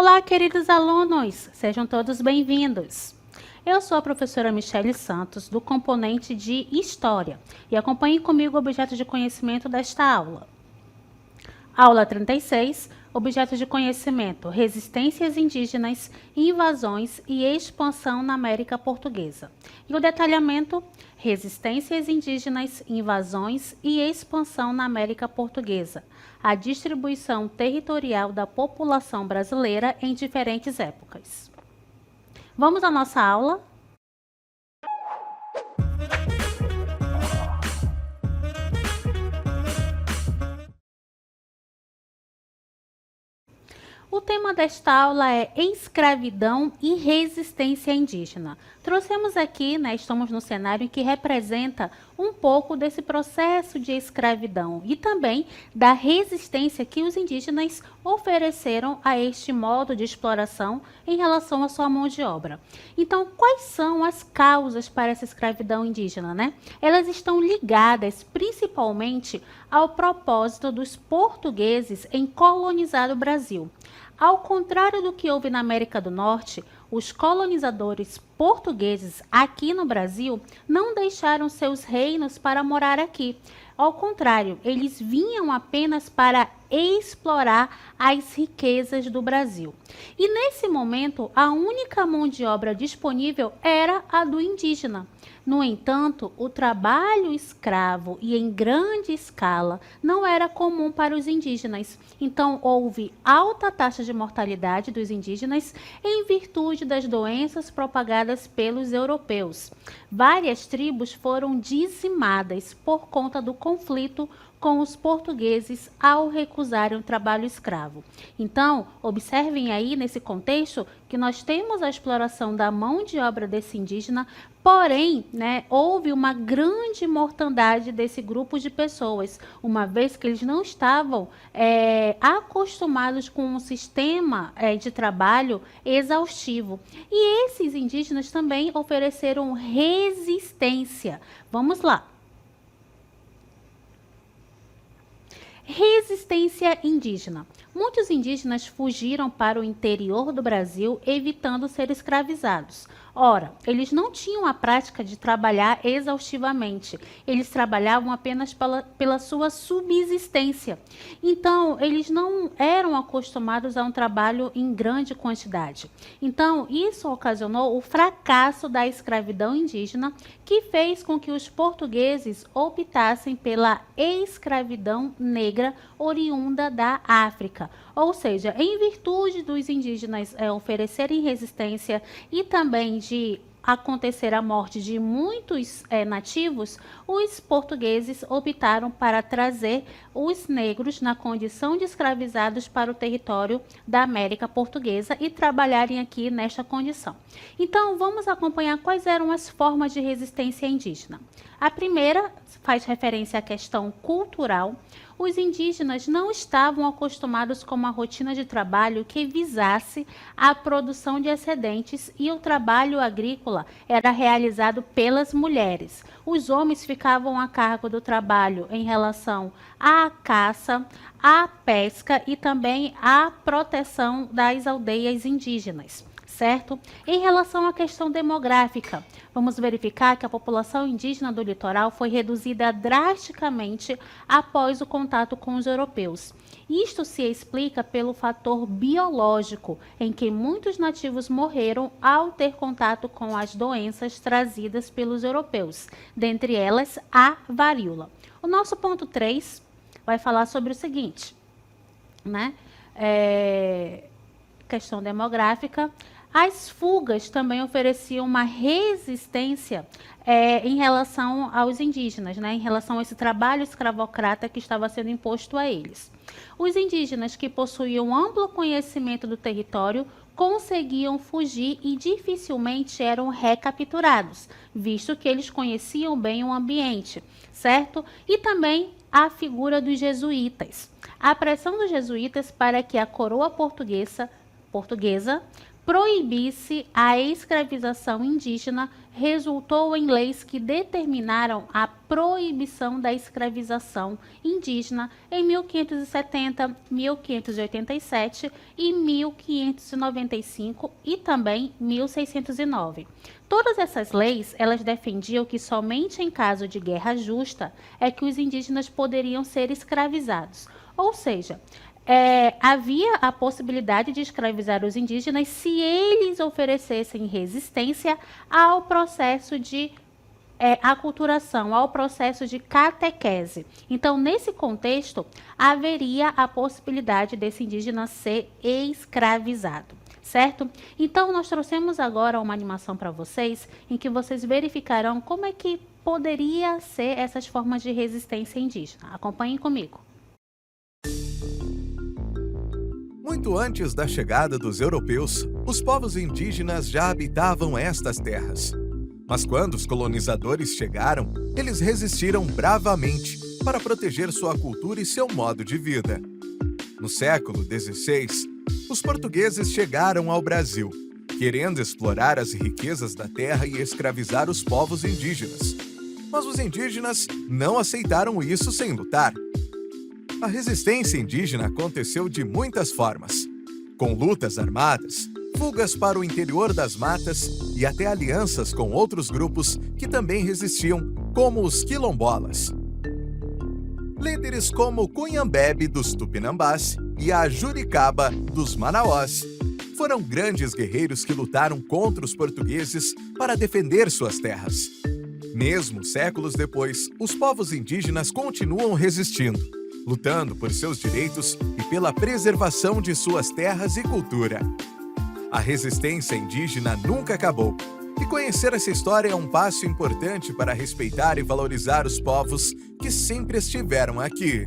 Olá, queridos alunos, sejam todos bem-vindos. Eu sou a professora Michele Santos, do componente de História, e acompanhe comigo o objeto de conhecimento desta aula. Aula 36, objeto de conhecimento, resistências indígenas, invasões e expansão na América Portuguesa. E o detalhamento, resistências indígenas, invasões e expansão na América Portuguesa. A distribuição territorial da população brasileira em diferentes épocas. Vamos à nossa aula? O tema desta aula é escravidão e resistência indígena. Trouxemos aqui, estamos no cenário que representa um pouco desse processo de escravidão e também da resistência que os indígenas ofereceram a este modo de exploração em relação à sua mão de obra. Então, quais são as causas para essa escravidão indígena, Elas estão ligadas principalmente ao propósito dos portugueses em colonizar o Brasil. Ao contrário do que houve na América do Norte, os colonizadores portugueses aqui no Brasil não deixaram seus reinos para morar aqui. Ao contrário, eles vinham apenas para explorar as riquezas do Brasil. E nesse momento, a única mão de obra disponível era a do indígena. No entanto, o trabalho escravo e em grande escala não era comum para os indígenas. Então, houve alta taxa de mortalidade dos indígenas em virtude das doenças propagadas pelos europeus. Várias tribos foram dizimadas por conta do conflito com os portugueses ao recusarem o trabalho escravo. Então, observem aí nesse contexto que nós temos a exploração da mão de obra desse indígena, porém, houve uma grande mortandade desse grupo de pessoas, uma vez que eles não estavam acostumados com um sistema de trabalho exaustivo. E esses indígenas também ofereceram resistência. Vamos lá. Resistência indígena. Muitos indígenas fugiram para o interior do Brasil, evitando ser escravizados. Ora, eles não tinham a prática de trabalhar exaustivamente. Eles trabalhavam apenas pela sua subsistência. Então, eles não eram acostumados a um trabalho em grande quantidade. Então, isso ocasionou o fracasso da escravidão indígena, que fez com que os portugueses optassem pela escravidão negra oriunda da África. Ou seja, em virtude dos indígenas oferecerem resistência e também de acontecer a morte de muitos nativos, os portugueses optaram para trazer os negros na condição de escravizados para o território da América Portuguesa e trabalharem aqui nesta condição. Então, vamos acompanhar quais eram as formas de resistência indígena. A primeira faz referência à questão cultural. Os indígenas não estavam acostumados com uma rotina de trabalho que visasse a produção de excedentes e o trabalho agrícola era realizado pelas mulheres. Os homens ficavam a cargo do trabalho em relação à caça, à pesca e também à proteção das aldeias indígenas. Certo? Em relação à questão demográfica, vamos verificar que a população indígena do litoral foi reduzida drasticamente após o contato com os europeus. Isto se explica pelo fator biológico, em que muitos nativos morreram ao ter contato com as doenças trazidas pelos europeus, dentre elas a varíola. O nosso ponto 3 vai falar sobre o seguinte, questão demográfica. As fugas também ofereciam uma resistência em relação aos indígenas, em relação a esse trabalho escravocrata que estava sendo imposto a eles. Os indígenas que possuíam amplo conhecimento do território conseguiam fugir e dificilmente eram recapturados, visto que eles conheciam bem o ambiente, certo? E também a figura dos jesuítas. A pressão dos jesuítas para que a coroa portuguesa proibisse a escravização indígena, resultou em leis que determinaram a proibição da escravização indígena em 1570, 1587 e 1595 e também 1609. Todas essas leis, elas defendiam que somente em caso de guerra justa é que os indígenas poderiam ser escravizados. Ou seja, havia a possibilidade de escravizar os indígenas se eles oferecessem resistência ao processo de aculturação, ao processo de catequese. Então, nesse contexto, haveria a possibilidade desse indígena ser escravizado, certo? Então, nós trouxemos agora uma animação para vocês, em que vocês verificarão como é que poderia ser essas formas de resistência indígena. Acompanhem comigo. Muito antes da chegada dos europeus, os povos indígenas já habitavam estas terras. Mas quando os colonizadores chegaram, eles resistiram bravamente para proteger sua cultura e seu modo de vida. No século XVI, os portugueses chegaram ao Brasil, querendo explorar as riquezas da terra e escravizar os povos indígenas. Mas os indígenas não aceitaram isso sem lutar. A resistência indígena aconteceu de muitas formas, com lutas armadas, fugas para o interior das matas e até alianças com outros grupos que também resistiam, como os quilombolas. Líderes como o Cunhambebe dos Tupinambás e a Juricaba dos Manauós foram grandes guerreiros que lutaram contra os portugueses para defender suas terras. Mesmo séculos depois, os povos indígenas continuam resistindo, lutando por seus direitos e pela preservação de suas terras e cultura. A resistência indígena nunca acabou, e conhecer essa história é um passo importante para respeitar e valorizar os povos que sempre estiveram aqui.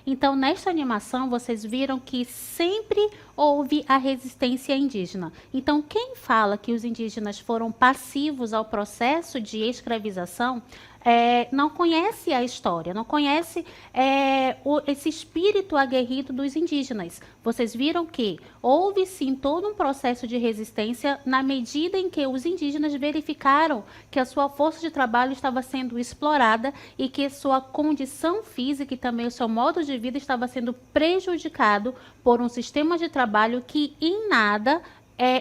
Então, nesta animação, vocês viram que sempre houve a resistência indígena. Então, quem fala que os indígenas foram passivos ao processo de escravização, não conhece a história, não conhece esse espírito aguerrido dos indígenas. Vocês viram que houve sim todo um processo de resistência na medida em que os indígenas verificaram que a sua força de trabalho estava sendo explorada e que sua condição física e também o seu modo de vida estava sendo prejudicado por um sistema de trabalho que em nada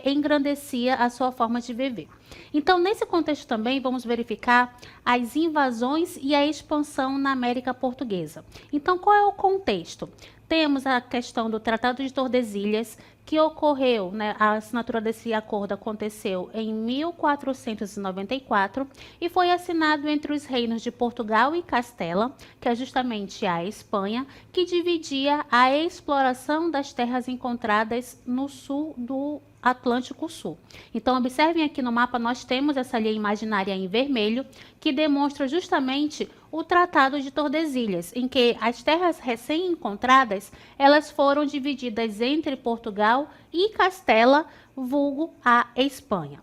engrandecia a sua forma de viver. Então, nesse contexto também, vamos verificar as invasões e a expansão na América Portuguesa. Então, qual é o contexto? Temos a questão do Tratado de Tordesilhas, que ocorreu, a assinatura desse acordo aconteceu em 1494 e foi assinado entre os reinos de Portugal e Castela, que é justamente a Espanha, que dividia a exploração das terras encontradas no sul do Atlântico Sul. Então, observem aqui no mapa, nós temos essa linha imaginária em vermelho, que demonstra justamente o Tratado de Tordesilhas, em que as terras recém-encontradas, elas foram divididas entre Portugal e Castela, vulgo a Espanha.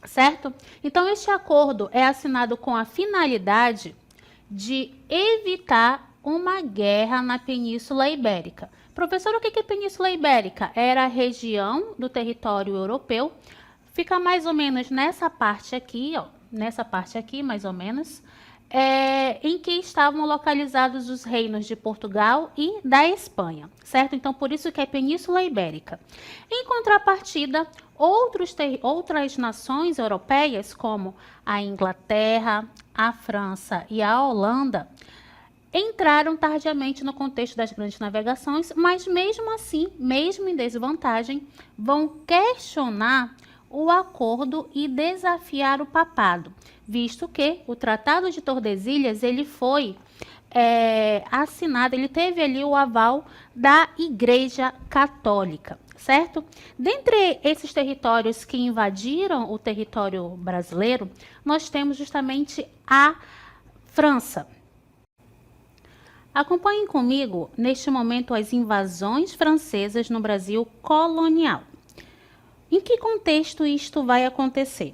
Certo? Então, este acordo é assinado com a finalidade de evitar uma guerra na Península Ibérica. Professor, o que é Península Ibérica? Era a região do território europeu, fica mais ou menos nessa parte aqui, mais ou menos, em que estavam localizados os reinos de Portugal e da Espanha, certo? Então, por isso que é Península Ibérica. Em contrapartida, outras nações europeias, como a Inglaterra, a França e a Holanda, entraram tardiamente no contexto das grandes navegações, mas mesmo assim, mesmo em desvantagem, vão questionar o acordo e desafiar o papado, visto que o Tratado de Tordesilhas ele foi assinado, ele teve ali o aval da Igreja Católica, certo? Dentre esses territórios que invadiram o território brasileiro, nós temos justamente a França. Acompanhem comigo, neste momento, as invasões francesas no Brasil colonial. Em que contexto isto vai acontecer?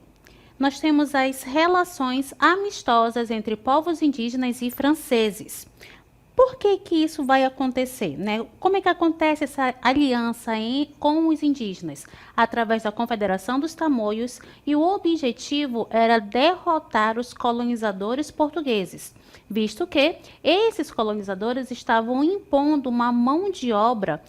Nós temos as relações amistosas entre povos indígenas e franceses. Por que que isso vai acontecer, né? Como é que acontece essa aliança com os indígenas? Através da Confederação dos Tamoios, e o objetivo era derrotar os colonizadores portugueses, visto que esses colonizadores estavam impondo uma mão de obra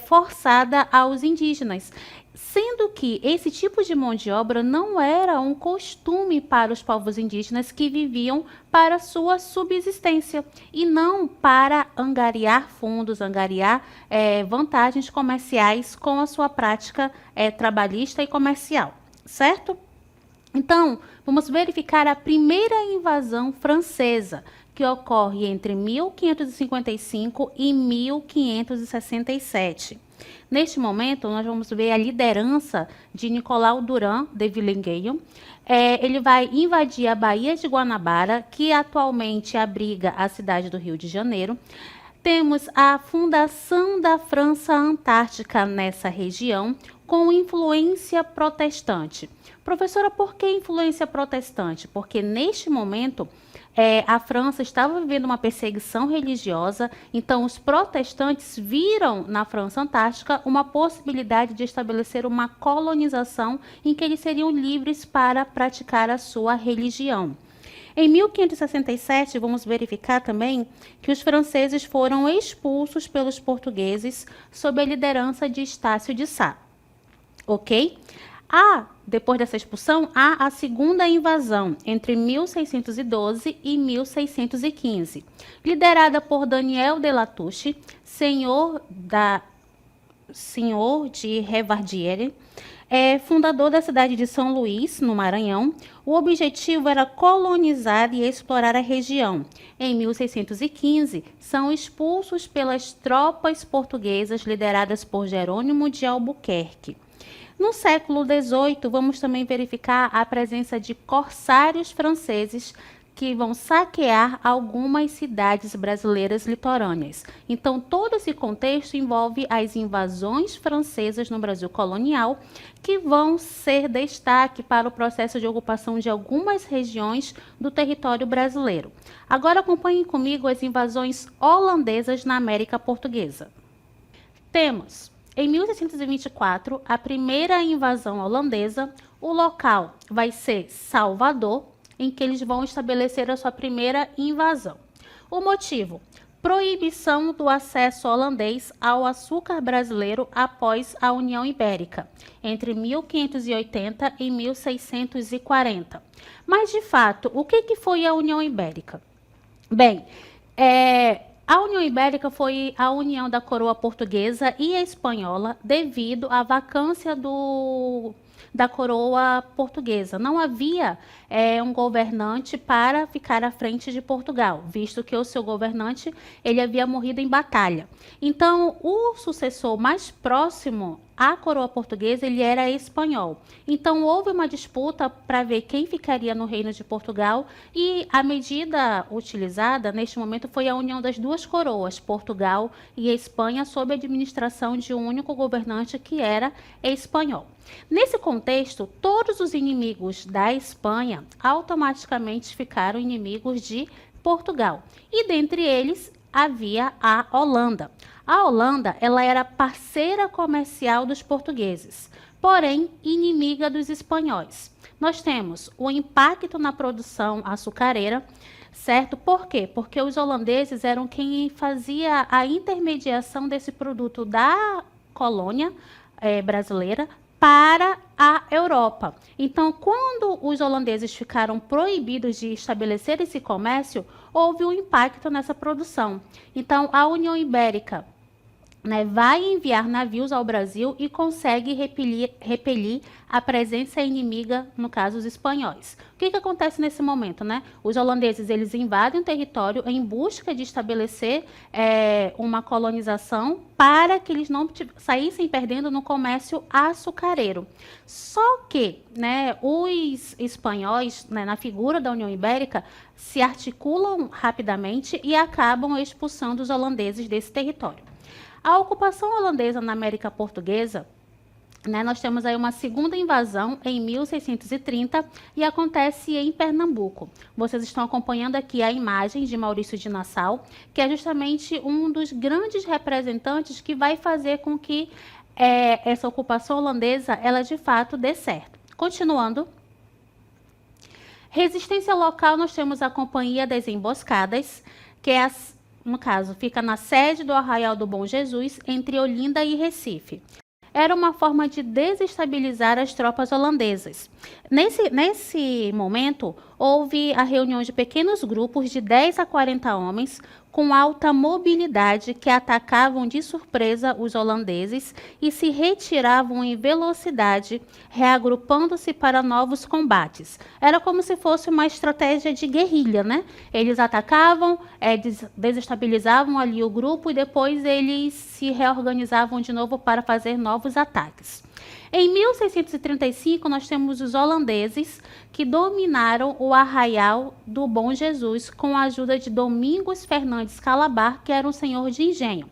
forçada aos indígenas, sendo que esse tipo de mão de obra não era um costume para os povos indígenas que viviam para sua subsistência e não para angariar fundos, angariar vantagens comerciais com a sua prática trabalhista e comercial, certo? Então, vamos verificar a primeira invasão francesa, que ocorre entre 1555 e 1567. Neste momento, nós vamos ver a liderança de Nicolau Durand de Villeneuve. Ele vai invadir a Baía de Guanabara, que atualmente abriga a cidade do Rio de Janeiro. Temos a fundação da França Antártica nessa região, com influência protestante. Professora, por que influência protestante? Porque neste momento a França estava vivendo uma perseguição religiosa, então os protestantes viram na França Antártica uma possibilidade de estabelecer uma colonização em que eles seriam livres para praticar a sua religião. Em 1567, vamos verificar também que os franceses foram expulsos pelos portugueses sob a liderança de Estácio de Sá. Ok? Depois dessa expulsão, há a segunda invasão, entre 1612 e 1615, liderada por Daniel de Latouche, senhor de Revardiere, fundador da cidade de São Luís, no Maranhão. O objetivo era colonizar e explorar a região. Em 1615, são expulsos pelas tropas portuguesas lideradas por Jerônimo de Albuquerque. No século XVIII, vamos também verificar a presença de corsários franceses que vão saquear algumas cidades brasileiras litorâneas. Então, todo esse contexto envolve as invasões francesas no Brasil colonial, que vão ser destaque para o processo de ocupação de algumas regiões do território brasileiro. Agora, acompanhem comigo as invasões holandesas na América Portuguesa. Temos, em 1624, a primeira invasão holandesa. O local vai ser Salvador, em que eles vão estabelecer a sua primeira invasão. O motivo: proibição do acesso holandês ao açúcar brasileiro após a União Ibérica, entre 1580 e 1640. Mas, de fato, o que foi a União Ibérica? Bem, a União Ibérica foi a união da coroa portuguesa e a espanhola devido à vacância da coroa portuguesa. Não havia um governante para ficar à frente de Portugal, visto que o seu governante ele havia morrido em batalha. Então, o sucessor mais próximo à coroa portuguesa ele era espanhol. Então, houve uma disputa para ver quem ficaria no reino de Portugal e a medida utilizada neste momento foi a união das duas coroas, Portugal e Espanha, sob a administração de um único governante que era espanhol. Nesse contexto, todos os inimigos da Espanha automaticamente ficaram inimigos de Portugal. E dentre eles havia a Holanda. A Holanda, ela era parceira comercial dos portugueses, porém inimiga dos espanhóis. Nós temos o impacto na produção açucareira, certo? Por quê? Porque os holandeses eram quem fazia a intermediação desse produto da colônia brasileira para a Europa. Então, quando os holandeses ficaram proibidos de estabelecer esse comércio, houve um impacto nessa produção. Então, a União Ibérica vai enviar navios ao Brasil e consegue repelir a presença inimiga, no caso, os espanhóis. O que acontece nesse momento, né? Os holandeses eles invadem o território em busca de estabelecer uma colonização para que eles não saíssem perdendo no comércio açucareiro. Só que, os espanhóis, na figura da União Ibérica, se articulam rapidamente e acabam expulsando os holandeses desse território. A ocupação holandesa na América Portuguesa né, nós temos aí uma segunda invasão em 1630 e acontece em Pernambuco. Vocês estão acompanhando aqui a imagem de Maurício de Nassau, que é justamente um dos grandes representantes que vai fazer com que essa ocupação holandesa, ela de fato dê certo. Continuando. Resistência local, nós temos a Companhia das Emboscadas, que é, no caso, fica na sede do Arraial do Bom Jesus, entre Olinda e Recife. Era uma forma de desestabilizar as tropas holandesas. Nesse momento, houve a reunião de pequenos grupos de 10 a 40 homens com alta mobilidade que atacavam de surpresa os holandeses e se retiravam em velocidade, reagrupando-se para novos combates. Era como se fosse uma estratégia de guerrilha, né? Eles atacavam, desestabilizavam ali o grupo e depois eles se reorganizavam de novo para fazer novos ataques. Em 1635, nós temos os holandeses que dominaram o Arraial do Bom Jesus com a ajuda de Domingos Fernandes Calabar, que era um senhor de engenho.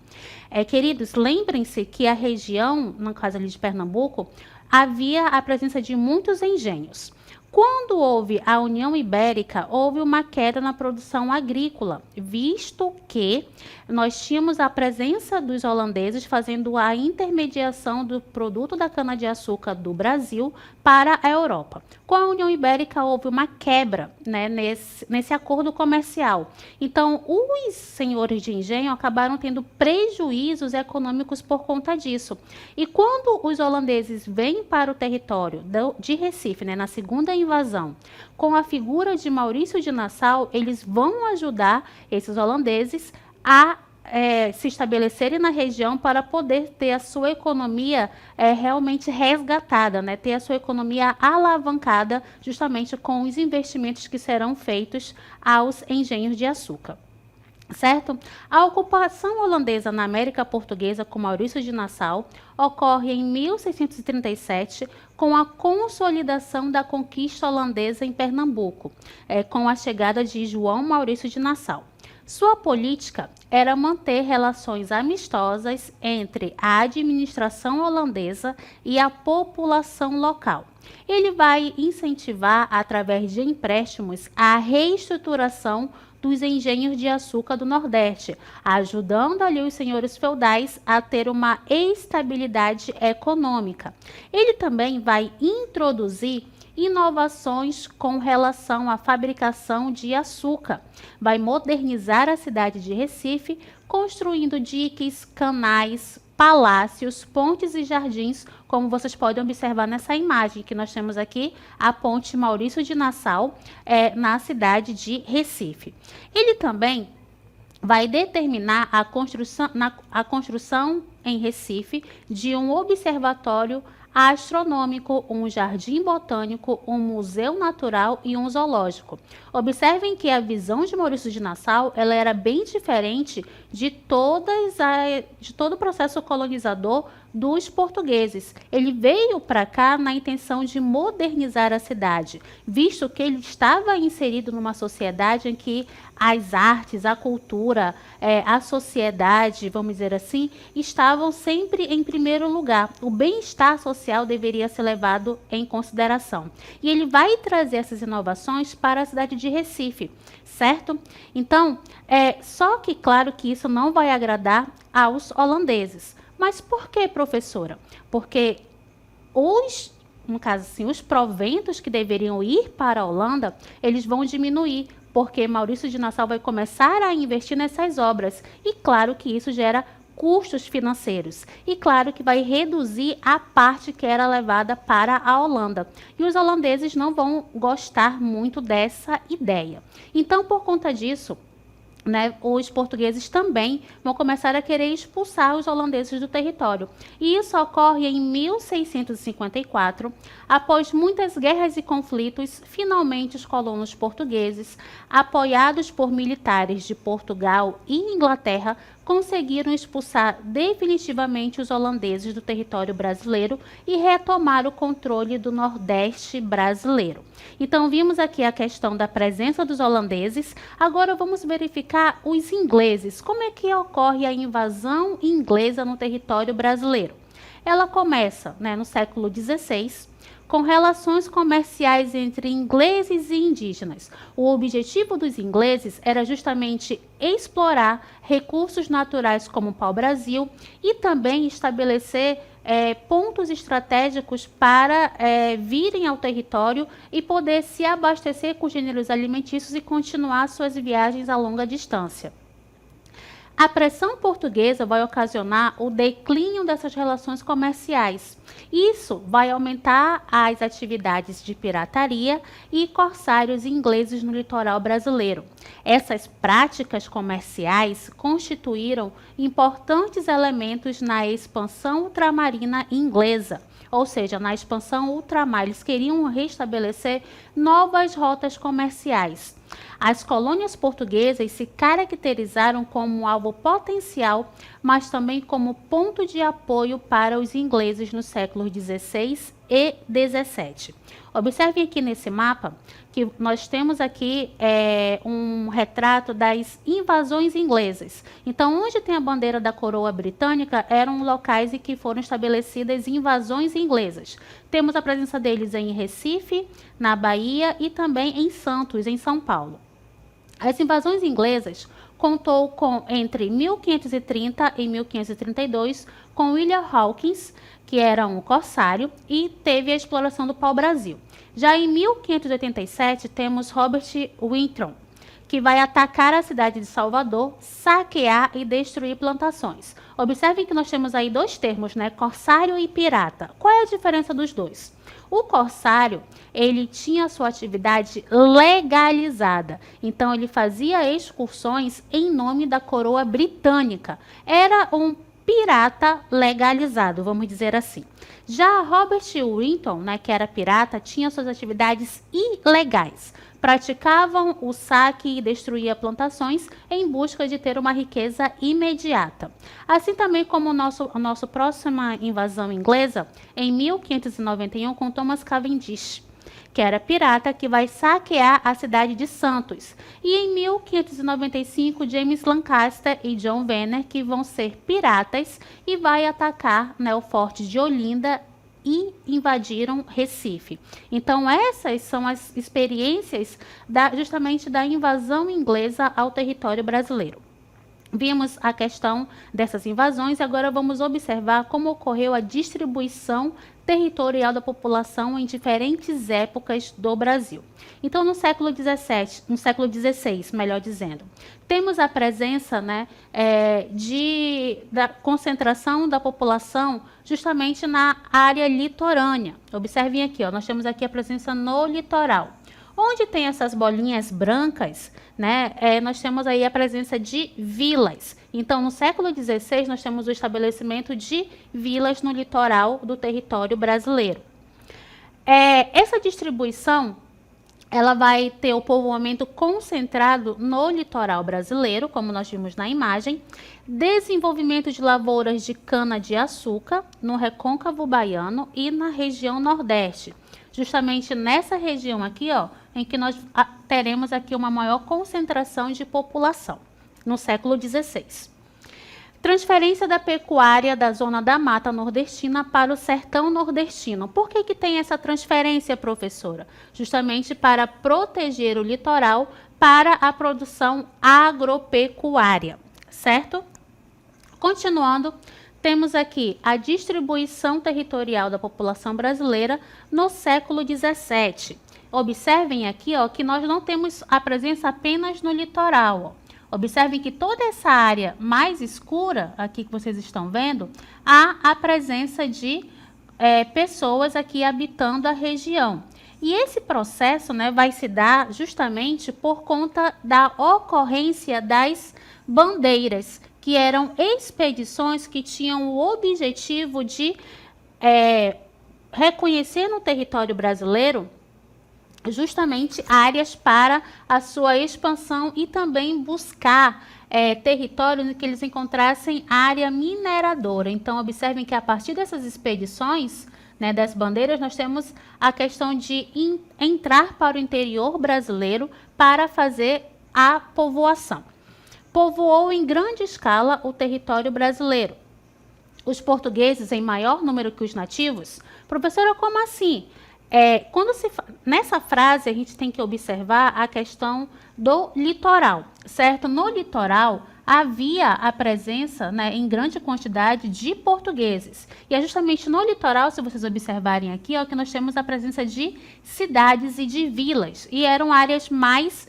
Queridos, lembrem-se que a região, no caso ali de Pernambuco, havia a presença de muitos engenhos. Quando houve a União Ibérica, houve uma queda na produção agrícola, visto que nós tínhamos a presença dos holandeses fazendo a intermediação do produto da cana-de-açúcar do Brasil para a Europa. Com a União Ibérica, houve uma quebra, né, nesse acordo comercial. Então, os senhores de engenho acabaram tendo prejuízos econômicos por conta disso. E quando os holandeses vêm para o território de Recife, né, na segunda invasão, com a figura de Maurício de Nassau, eles vão ajudar esses holandeses a se estabelecerem na região para poder ter a sua economia realmente resgatada, né? Ter a sua economia alavancada justamente com os investimentos que serão feitos aos engenhos de açúcar. Certo? A ocupação holandesa na América Portuguesa com Maurício de Nassau ocorre em 1637 com a consolidação da conquista holandesa em Pernambuco, com a chegada de João Maurício de Nassau. Sua política era manter relações amistosas entre a administração holandesa e a população local. Ele vai incentivar, através de empréstimos, a reestruturação dos engenhos de açúcar do Nordeste, ajudando ali os senhores feudais a ter uma estabilidade econômica. Ele também vai introduzir inovações com relação à fabricação de açúcar. Vai modernizar a cidade de Recife, construindo diques, canais, palácios, pontes e jardins, como vocês podem observar nessa imagem que nós temos aqui, a ponte Maurício de Nassau, na cidade de Recife. Ele também vai determinar a construção em Recife de um observatório astronômico, um jardim botânico, um museu natural e um zoológico. Observem que a visão de Maurício de Nassau ela era bem diferente de todo o processo colonizador dos portugueses. Ele veio para cá na intenção de modernizar a cidade, visto que ele estava inserido numa sociedade em que as artes, a cultura, a sociedade, vamos dizer assim, estavam sempre em primeiro lugar. O bem-estar social deveria ser levado em consideração. E ele vai trazer essas inovações para a cidade de Recife, certo? Então, só que claro que isso não vai agradar aos holandeses. Mas por que, professora? Porque no caso assim, os proventos que deveriam ir para a Holanda, eles vão diminuir, porque Maurício de Nassau vai começar a investir nessas obras. E claro que isso gera custos financeiros. E claro que vai reduzir a parte que era levada para a Holanda. E os holandeses não vão gostar muito dessa ideia. Então, por conta disso, né, os portugueses também vão começar a querer expulsar os holandeses do território. E isso ocorre em 1654, após muitas guerras e conflitos, finalmente os colonos portugueses, apoiados por militares de Portugal e Inglaterra, conseguiram expulsar definitivamente os holandeses do território brasileiro e retomar o controle do Nordeste brasileiro. Então, vimos aqui a questão da presença dos holandeses. Agora, vamos verificar os ingleses. Como é que ocorre a invasão inglesa no território brasileiro? ela começa, né, no século XVI, com relações comerciais entre ingleses e indígenas. O objetivo dos ingleses era justamente explorar recursos naturais como o pau-brasil e também estabelecer pontos estratégicos para virem ao território e poder se abastecer com gêneros alimentícios e continuar suas viagens a longa distância. A pressão portuguesa vai ocasionar o declínio dessas relações comerciais. Isso vai aumentar as atividades de pirataria e corsários ingleses no litoral brasileiro. Essas práticas comerciais constituíram importantes elementos na expansão ultramarina inglesa. Ou seja, na expansão ultramar, eles queriam restabelecer novas rotas comerciais. As colônias portuguesas se caracterizaram como um alvo potencial, mas também como ponto de apoio para os ingleses nos séculos XVI e XVII. Observem aqui nesse mapa que nós temos aqui um retrato das invasões inglesas. Então, onde tem a bandeira da coroa britânica, eram locais em que foram estabelecidas invasões inglesas. Temos a presença deles em Recife, na Bahia e também em Santos, em São Paulo. As invasões inglesas contou com, entre 1530 e 1532, com William Hawkins, que era um corsário, e teve a exploração do pau-brasil. Já em 1587, temos Robert Winthrop, que vai atacar a cidade de Salvador, saquear e destruir plantações. Observem que nós temos aí dois termos, né? Corsário e pirata. Qual é a diferença dos dois? O corsário, ele tinha sua atividade legalizada. Então, ele fazia excursões em nome da coroa britânica. Era um pirata legalizado, vamos dizer assim. Já Robert Winton, né, que era pirata, tinha suas atividades ilegais. Praticavam o saque e destruía plantações em busca de ter uma riqueza imediata. Assim também como a nossa próxima invasão inglesa, em 1591, com Thomas Cavendish, que era pirata, que vai saquear a cidade de Santos. E em 1595, James Lancaster e John Venner, que vão ser piratas, e vai atacar, né, o forte de Olinda e invadiram Recife. Então, essas são as experiências justamente da invasão inglesa ao território brasileiro. Vimos a questão dessas invasões e agora vamos observar como ocorreu a distribuição territorial da população em diferentes épocas do Brasil. Então, no século XVI, melhor dizendo, temos a presença, né, da concentração da população justamente na área litorânea. Observem aqui, ó, nós temos aqui a presença no litoral. Onde tem essas bolinhas brancas, né, nós temos aí a presença de vilas. Então, no século XVI, nós temos o estabelecimento de vilas no litoral do território brasileiro. Essa distribuição, ela vai ter o povoamento concentrado no litoral brasileiro, como nós vimos na imagem, desenvolvimento de lavouras de cana-de-açúcar no recôncavo baiano e na região nordeste. Justamente nessa região aqui, ó, em que nós teremos aqui uma maior concentração de população, no século XVI. Transferência da pecuária da zona da mata nordestina para o sertão nordestino. Por que tem essa transferência, professora? Justamente para proteger o litoral para a produção agropecuária, certo? Continuando, temos aqui a distribuição territorial da população brasileira no século XVII. Observem aqui, ó, que nós não temos a presença apenas no litoral. Ó. Observem que toda essa área mais escura, aqui que vocês estão vendo, há a presença de pessoas aqui habitando a região. E esse processo, né, vai se dar justamente por conta da ocorrência das bandeiras, que eram expedições que tinham o objetivo de reconhecer no território brasileiro justamente áreas para a sua expansão e também buscar territórios em que eles encontrassem área mineradora. Então, observem que a partir dessas expedições, né, das bandeiras, nós temos a questão de entrar para o interior brasileiro para fazer a povoação. Povoou em grande escala o território brasileiro. os portugueses em maior número que os nativos? Professora, como assim? Nessa frase, a gente tem que observar a questão do litoral, certo? No litoral, havia a presença, né, em grande quantidade de portugueses. E é justamente no litoral, se vocês observarem aqui, ó, que nós temos a presença de cidades e de vilas. E eram áreas mais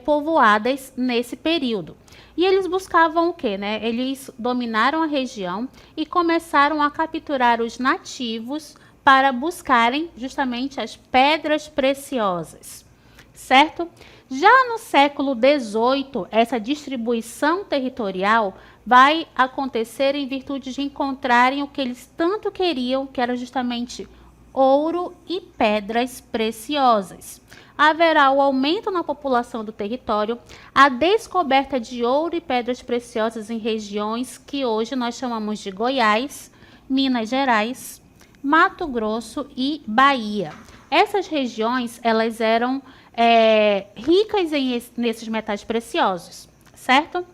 povoadas nesse período. E eles buscavam o quê, né? Eles dominaram a região e começaram a capturar os nativos para buscarem justamente as pedras preciosas, certo? Já no século XVIII, essa distribuição territorial vai acontecer em virtude de encontrarem o que eles tanto queriam, que era justamente ouro e pedras preciosas. Haverá o aumento na população do território, a descoberta de ouro e pedras preciosas em regiões que hoje nós chamamos de Goiás, Minas Gerais, Mato Grosso e Bahia. Essas regiões, elas eram ricas nesses metais preciosos, certo?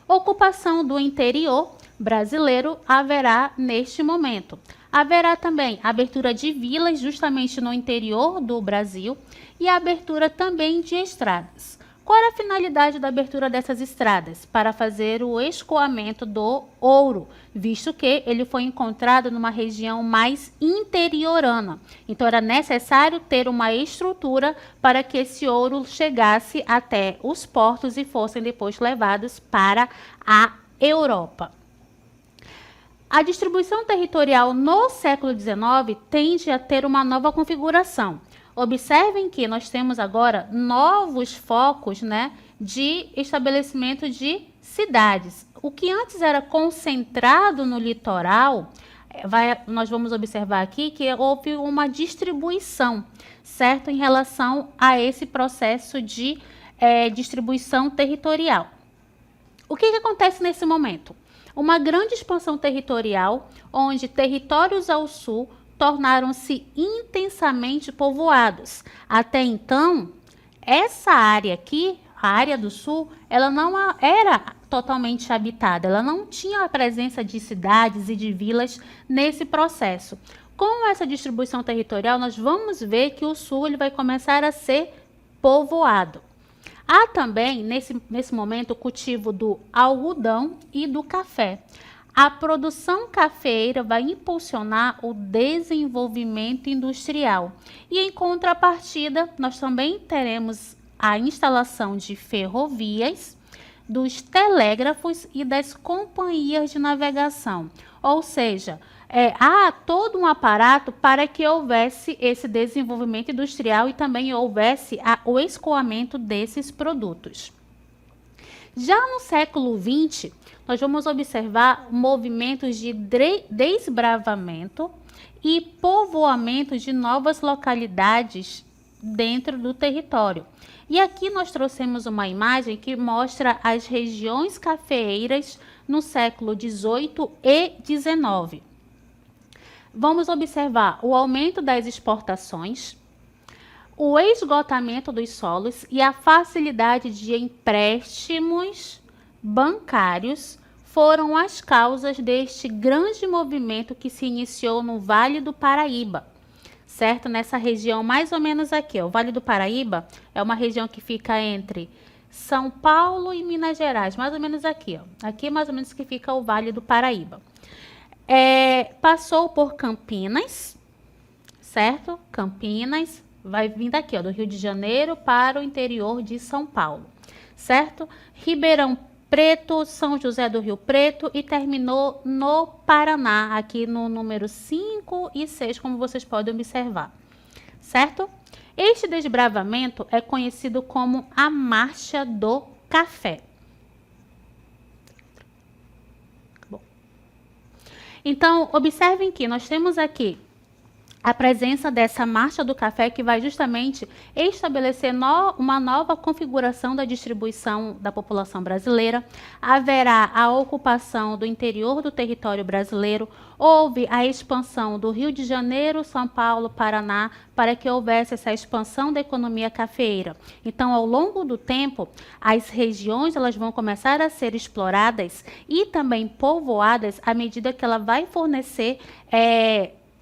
Ocupação do interior brasileiro haverá neste momento. Haverá também abertura de vilas justamente no interior do Brasil e a abertura também de estradas. Qual era a finalidade da abertura dessas estradas? Para fazer o escoamento do ouro, visto que ele foi encontrado numa região mais interiorana. Então, era necessário ter uma estrutura para que esse ouro chegasse até os portos e fossem depois levados para a Europa. A distribuição territorial no século XIX tende a ter uma nova configuração. Observem que nós temos agora novos focos, né, de estabelecimento de cidades. O que antes era concentrado no litoral, nós vamos observar aqui que houve uma distribuição, certo, em relação a esse processo de distribuição territorial. O que acontece nesse momento? Uma grande expansão territorial, onde territórios ao sul tornaram-se intensamente povoados. Até então, essa área aqui, a área do sul, ela não era totalmente habitada, ela não tinha a presença de cidades e de vilas nesse processo. Com essa distribuição territorial, nós vamos ver que o sul ele vai começar a ser povoado. Há também, nesse momento, o cultivo do algodão e do café. A produção cafeeira vai impulsionar o desenvolvimento industrial. E em contrapartida, nós também teremos a instalação de ferrovias, dos telégrafos e das companhias de navegação. Ou seja, há todo um aparato para que houvesse esse desenvolvimento industrial e também houvesse o escoamento desses produtos. Já no século XX, nós vamos observar movimentos de desbravamento e povoamento de novas localidades dentro do território. E aqui nós trouxemos uma imagem que mostra as regiões cafeeiras no século XVIII e XIX. Vamos observar o aumento das exportações, o esgotamento dos solos e a facilidade de empréstimos bancários foram as causas deste grande movimento que se iniciou no Vale do Paraíba, certo? Nessa região mais ou menos aqui, ó, o Vale do Paraíba é uma região que fica entre São Paulo e Minas Gerais, mais ou menos aqui, ó. Aqui mais ou menos que fica o Vale do Paraíba. Passou por Campinas, certo? Campinas vai vir daqui, ó, do Rio de Janeiro para o interior de São Paulo, certo? Ribeirão Preto, São José do Rio Preto e terminou no Paraná, aqui no número 5 e 6, como vocês podem observar, certo? Este desbravamento é conhecido como a Marcha do Café. Bom. Então, observem que nós temos aqui a presença dessa marcha do café que vai justamente estabelecer uma nova configuração da distribuição da população brasileira. Haverá a ocupação do interior do território brasileiro. Houve a expansão do Rio de Janeiro, São Paulo, Paraná, para que houvesse essa expansão da economia cafeeira. Então, ao longo do tempo, as regiões elas vão começar a ser exploradas e também povoadas à medida que ela vai fornecer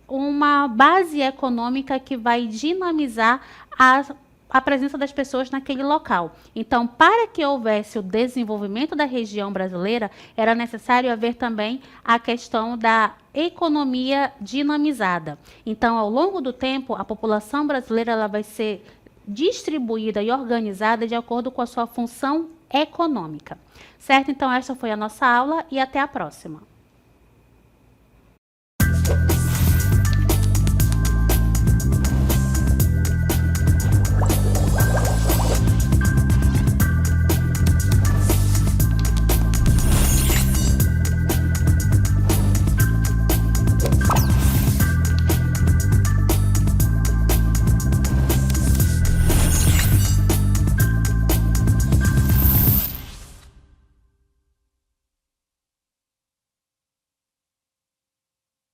uma base econômica que vai dinamizar a presença das pessoas naquele local. Então, para que houvesse o desenvolvimento da região brasileira, era necessário haver também a questão da economia dinamizada. Então, ao longo do tempo, a população brasileira ela vai ser distribuída e organizada de acordo com a sua função econômica. Certo? Então, esta foi a nossa aula e até a próxima.